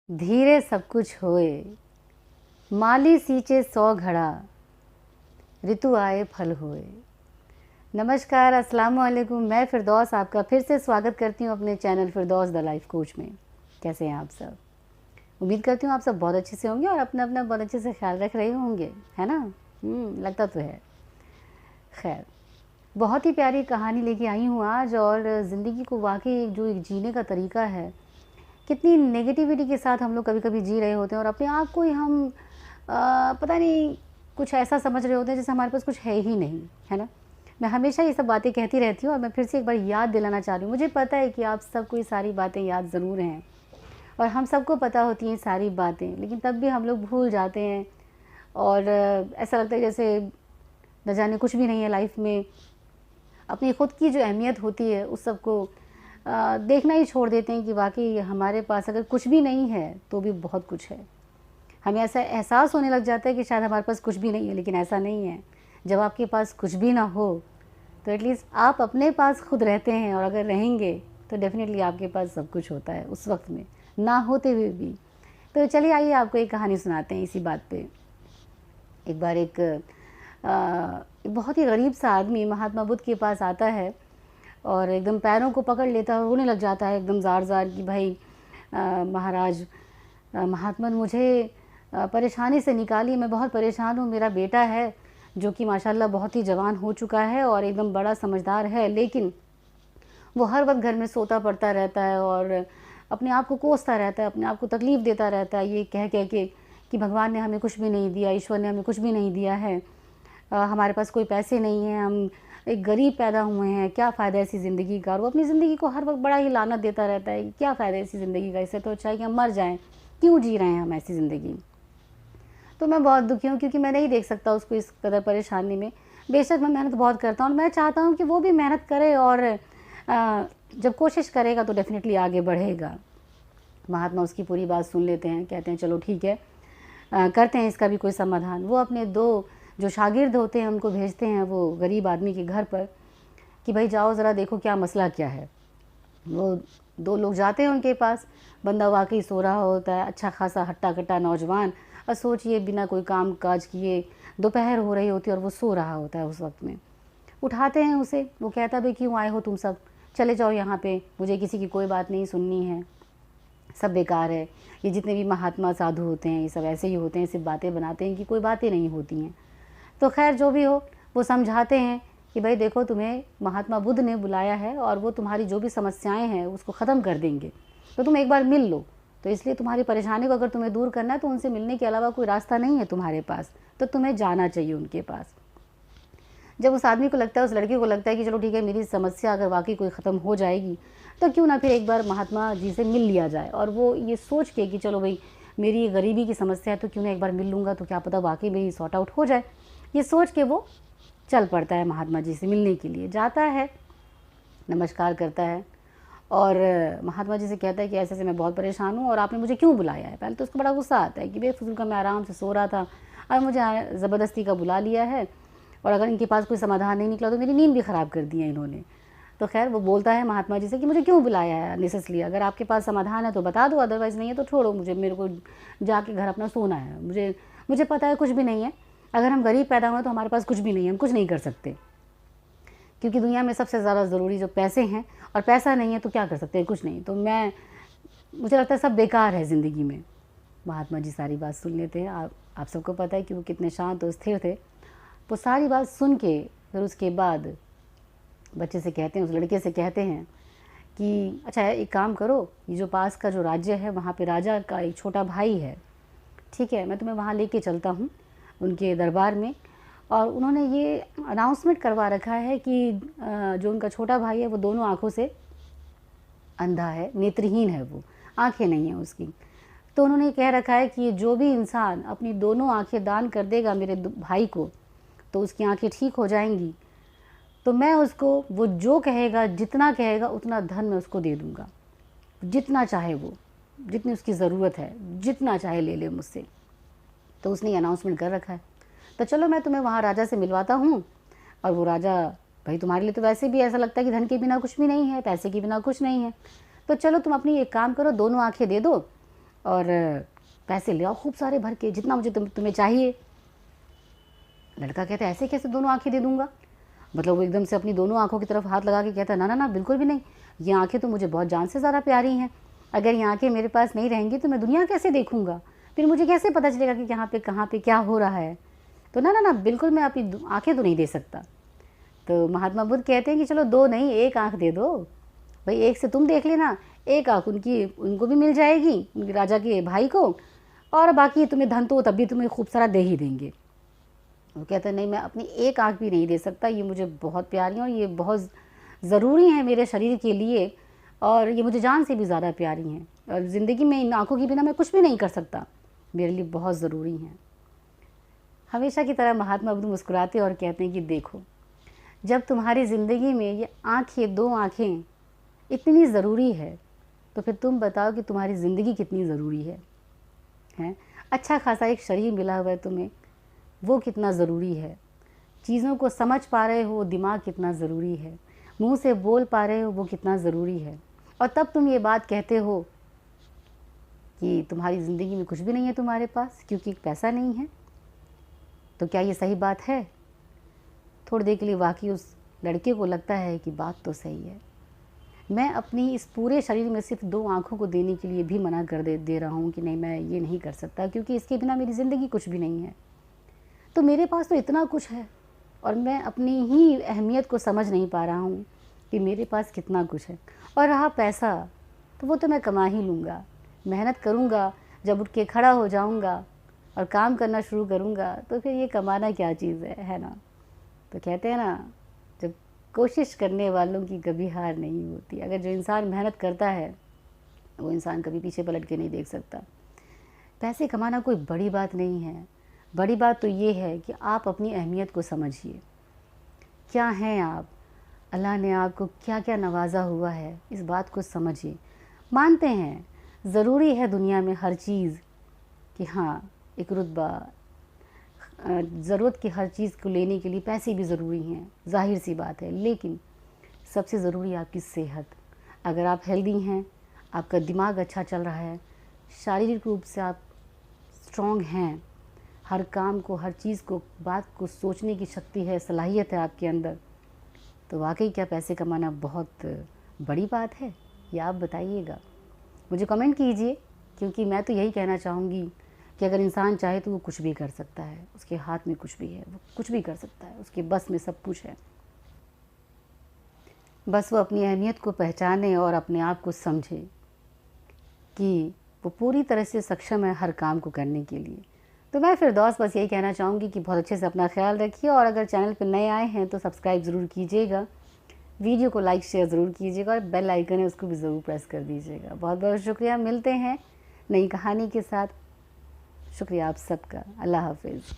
धीरे सब कुछ होए, माली सींचे 100 घड़ा, ऋतु आए फल होए। नमस्कार, अस्सलाम वालेकुम। मैं फ़िरदौस आपका फिर से स्वागत करती हूँ अपने channel Firdaus the life coach में। कैसे हैं आप सब? उम्मीद करती हूँ आप सब बहुत अच्छे से होंगे और अपना-अपना बहुत अच्छे से ख्याल रख रहे होंगे, है ना? लगता तो है। खैर, बहुत ही प्यारी कहानी लेके आई हूँ आज और ज़िंदगी को वाक़ई जो एक जीने का तरीका है, कितनी नेगेटिविटी के साथ हम लोग कभी-कभी जी रहे होते हैं और अपने आप को ही हम पता नहीं कुछ ऐसा समझ रहे होते हैं जैसे हमारे पास कुछ है ही नहीं, है ना? मैं हमेशा ये सब बातें कहती रहती हूँ और मैं फिर से एक बार याद दिलाना चाह रही हूँ। मुझे पता है कि आप सबको ये सारी बातें याद ज़रूर हैं और हम सबको पता होती हैं सारी बातें, लेकिन तब भी हम लोग भूल जाते हैं और ऐसा लगता है जैसे न जाने कुछ भी नहीं है लाइफ में। अपनी खुद की जो अहमियत होती है उस सब को देखना ही छोड़ देते हैं कि वाक़ई हमारे पास अगर कुछ भी नहीं है तो भी बहुत कुछ है। हमें ऐसा एहसास होने लग जाता है कि शायद हमारे पास कुछ भी नहीं है, लेकिन ऐसा नहीं है। जब आपके पास कुछ भी ना हो तो एटलीस्ट आप अपने पास खुद रहते हैं और अगर रहेंगे तो डेफ़िनेटली आपके पास सब कुछ होता है उस वक़्त में, ना होते हुए भी। तो चलिए आइए आपको एक कहानी सुनाते हैं इसी बात पे। एक बार एक बहुत ही गरीब सा आदमी महात्मा बुद्ध के पास आता है और एकदम पैरों को पकड़ लेता है और रोने लग जाता है एकदम ज़ार-ज़ार कि भाई महाराज, महात्मन मुझे परेशानी से निकालिए, मैं बहुत परेशान हूँ। मेरा बेटा है जो कि माशाल्लाह बहुत ही जवान हो चुका है और एकदम बड़ा समझदार है, लेकिन वो हर वक़्त घर में सोता पड़ता रहता है और अपने आप को कोसता रहता है, अपने आप को तकलीफ़ देता रहता है ये कह के कि भगवान ने हमें कुछ भी नहीं दिया, ईश्वर ने हमें कुछ भी नहीं दिया है। हमारे पास कोई पैसे नहीं हैं, हम एक गरीब पैदा हुए हैं, क्या फ़ायदा ऐसी ज़िंदगी का। और वो अपनी ज़िंदगी को हर वक़्त बड़ा ही लानत देता रहता है कि क्या फ़ायदा ऐसी ज़िंदगी का, इससे तो अच्छा है कि हम मर जाएँ, क्यों जी रहे हैं हम ऐसी ज़िंदगी। तो मैं बहुत दुखी हूँ क्योंकि मैं नहीं देख सकता उसको इस कदर परेशानी में। बेशक मैं मेहनत बहुत करता हूँ और मैं चाहता हूँ कि वो भी मेहनत करे और जब कोशिश करेगा तो डेफ़िनेटली आगे बढ़ेगा। महात्मा उसकी पूरी बात सुन लेते हैं, कहते हैं चलो ठीक है, करते हैं इसका भी कोई समाधान। वो अपने 2 जो शागिर्द होते हैं उनको भेजते हैं वो गरीब आदमी के घर पर कि भाई जाओ ज़रा देखो क्या मसला क्या है। वो 2 लोग जाते हैं उनके पास, बंदा वाक़ई सो रहा होता है, अच्छा खासा हट्टा-कट्टा नौजवान। और सोचिए बिना कोई काम काज किए दोपहर हो रही होती है और वो सो रहा होता है उस वक़्त में। उठाते हैं उसे, वो कहता है भाई क्यों आए हो तुम सब? चले जाओ यहाँ पे, मुझे किसी की कोई बात नहीं सुननी है, सब बेकार है। ये जितने भी महात्मा साधु होते हैं ये सब ऐसे ही होते हैं, सिर्फ़ बातें बनाते हैं कि कोई बातें नहीं होती हैं। तो ख़ैर जो भी हो, वो समझाते हैं कि भाई देखो तुम्हें महात्मा बुद्ध ने बुलाया है और वो तुम्हारी जो भी समस्याएँ हैं उसको ख़त्म कर देंगे, तो तुम एक बार मिल लो। तो इसलिए तुम्हारी परेशानी को अगर तुम्हें दूर करना है तो उनसे मिलने के अलावा कोई रास्ता नहीं है तुम्हारे पास, तो तुम्हें जाना चाहिए उनके पास। जब उस आदमी को लगता है, उस लड़के को लगता है कि चलो ठीक है मेरी समस्या अगर वाक़ई कोई ख़त्म हो जाएगी, तो क्यों ना फिर एक बार महात्मा जी से मिल लिया जाए। और वो ये सोच के कि चलो भई मेरी गरीबी की समस्या है तो क्यों ना एक बार मिल लूँगा तो क्या पता वाक़ई मेरी सॉर्ट आउट हो जाए। ये सोच के वो चल पड़ता है महात्मा जी से मिलने के लिए, जाता है, नमस्कार करता है और महात्मा जी से कहता है कि ऐसे-ऐसे मैं बहुत परेशान हूँ और आपने मुझे क्यों बुलाया है? पहले तो उसको बड़ा गुस्सा आता है कि बेफ़िज़ूल का मैं आराम से सो रहा था और मुझे ज़बरदस्ती का बुला लिया है और अगर इनके पास कोई समाधान नहीं निकला तो मेरी नींद भी ख़राब कर दी है इन्होंने। तो ख़ैर वो बोलता है महात्मा जी से कि मुझे क्यों बुलाया है अननेसेसरली, अगर आपके पास समाधान है तो बता दो, अदरवाइज़ नहीं है तो छोड़ो मुझे, मेरे को जाके घर अपना सोना है। मुझे मुझे पता है कुछ भी नहीं है, अगर हम गरीब पैदा हुए तो हमारे पास कुछ भी नहीं है, हम कुछ नहीं कर सकते। क्योंकि दुनिया में सबसे ज़्यादा ज़रूरी जो पैसे हैं और पैसा नहीं है तो क्या कर सकते हैं, कुछ नहीं। तो मुझे लगता है सब बेकार है ज़िंदगी में। महात्मा जी सारी बात सुन लेते हैं। आप सबको पता है कि वो कितने शांत और स्थिर थे। वो सारी बात सुन के फिर उसके बाद बच्चे से कहते हैं, उस लड़के से कहते हैं कि अच्छा एक काम करो, ये जो पास का जो राज्य है वहाँ पे राजा का एक छोटा भाई है, ठीक है? मैं तुम्हें वहाँ लेके चलता हूँ उनके दरबार में। और उन्होंने ये अनाउंसमेंट करवा रखा है कि जो उनका छोटा भाई है वो दोनों आँखों से अंधा है, नेत्रहीन है वो, आँखें नहीं हैं उसकी। तो उन्होंने कह रखा है कि जो भी इंसान अपनी दोनों आँखें दान कर देगा मेरे भाई को, तो उसकी आँखें ठीक हो जाएँगी। तो मैं उसको, वो जो कहेगा, जितना कहेगा उतना धन मैं उसको दे दूँगा। जितना चाहे वो, जितनी उसकी ज़रूरत है, जितना चाहे ले ले मुझसे। तो उसने ये अनाउंसमेंट कर रखा है। तो चलो मैं तुम्हें वहाँ राजा से मिलवाता हूँ। और वो राजा, भाई तुम्हारे लिए तो वैसे भी ऐसा लगता है कि धन के बिना कुछ भी नहीं है, पैसे के बिना कुछ नहीं है। तो चलो तुम अपनी एक काम करो, दोनों आँखें दे दो और पैसे ले आओ खूब सारे भर के, जितना मुझे तुम्हें चाहिए। लड़का कहता है ऐसे कैसे दोनों आंखें दे दूंगा? मतलब वो एकदम से अपनी दोनों आंखों की तरफ हाथ लगा के कहता है ना ना ना, बिल्कुल भी नहीं, ये आंखें तो मुझे बहुत जान से ज़्यादा प्यारी हैं। अगर ये आंखें मेरे पास नहीं रहेंगी तो मैं दुनिया कैसे देखूंगा? फिर मुझे कैसे पता चलेगा कि कहाँ पे क्या हो रहा है? तो ना ना ना, बिल्कुल मैं अपनी आंखें तो नहीं दे सकता। तो महात्मा बुद्ध कहते हैं कि चलो दो नहीं, एक आंख दे दो भाई, एक से तुम देख लेना, एक आंख उनको भी मिल जाएगी, उनके राजा के भाई को, और बाकी तुम्हें धन तो तब भी तुम्हें खूब सारा दे ही देंगे। वो कहते हैं नहीं, मैं अपनी एक आंख भी नहीं दे सकता, ये मुझे बहुत प्यारी हैं और ये बहुत ज़रूरी हैं मेरे शरीर के लिए, और ये मुझे जान से भी ज़्यादा प्यारी हैं, और ज़िंदगी में इन आँखों के बिना मैं कुछ भी नहीं कर सकता, मेरे लिए बहुत ज़रूरी हैं। हमेशा की तरह महात्मा बुद्ध मुस्कुराते और कहते हैं कि देखो, जब तुम्हारी ज़िंदगी में ये आँखें, दो आँखें इतनी ज़रूरी है, तो फिर तुम बताओ कि तुम्हारी ज़िंदगी कितनी ज़रूरी है? अच्छा खासा एक शरीर मिला हुआ है तुम्हें, वो कितना ज़रूरी है? चीज़ों को समझ पा रहे हो, दिमाग कितना ज़रूरी है? मुंह से बोल पा रहे हो, वो कितना ज़रूरी है? और तब तुम ये बात कहते हो कि तुम्हारी ज़िंदगी में कुछ भी नहीं है तुम्हारे पास, क्योंकि पैसा नहीं है। तो क्या ये सही बात है? थोड़ी देर के लिए वाकई उस लड़के को लगता है कि बात तो सही है, मैं अपनी इस पूरे शरीर में सिर्फ दो आँखों को देने के लिए भी मना कर दे रहा हूँ कि नहीं, मैं ये नहीं कर सकता, क्योंकि इसके बिना मेरी ज़िंदगी कुछ भी नहीं है। तो मेरे पास तो इतना कुछ है, और मैं अपनी ही अहमियत को समझ नहीं पा रहा हूँ कि मेरे पास कितना कुछ है। और रहा पैसा, तो वो तो मैं कमा ही लूँगा, मेहनत करूँगा, जब उठ के खड़ा हो जाऊँगा और काम करना शुरू करूँगा, तो फिर ये कमाना क्या चीज़ है ना? तो कहते हैं ना, जब कोशिश करने वालों की कभी हार नहीं होती। अगर जो इंसान मेहनत करता है, वो इंसान कभी पीछे पलट के नहीं देख सकता। पैसे कमाना कोई बड़ी बात नहीं है, बड़ी बात तो ये है कि आप अपनी अहमियत को समझिए। क्या हैं आप? अल्लाह ने आपको क्या क्या नवाजा हुआ है, इस बात को समझिए। मानते हैं ज़रूरी है दुनिया में हर चीज़ कि हाँ, एक रुतबा, ज़रूरत की हर चीज़ को लेने के लिए पैसे भी ज़रूरी हैं, ज़ाहिर सी बात है, लेकिन सबसे ज़रूरी है आपकी सेहत। अगर आप हेल्दी हैं, आपका दिमाग अच्छा चल रहा है, शारीरिक रूप से आप स्ट्रॉन्ग हैं, हर काम को, हर चीज़ को, बात को सोचने की शक्ति है, सलाहियत है आपके अंदर, तो वाकई क्या पैसे कमाना बहुत बड़ी बात है? ये आप बताइएगा, मुझे कमेंट कीजिए, क्योंकि मैं तो यही कहना चाहूँगी कि अगर इंसान चाहे तो वो कुछ भी कर सकता है, उसके हाथ में कुछ भी है, वो कुछ भी कर सकता है, उसके बस में सब कुछ है। बस वो अपनी अहमियत को पहचाने और अपने आप को समझे कि वो पूरी तरह से सक्षम है हर काम को करने के लिए। तो मैं फिरदौस बस यही कहना चाहूँगी कि बहुत अच्छे से अपना ख्याल रखिए, और अगर चैनल पर नए आए हैं तो सब्सक्राइब ज़रूर कीजिएगा, वीडियो को लाइक शेयर ज़रूर कीजिएगा, और बेल आइकन है उसको भी ज़रूर प्रेस कर दीजिएगा। बहुत बहुत शुक्रिया, मिलते हैं नई कहानी के साथ। शुक्रिया आप सबका, अल्लाह हाफिज़।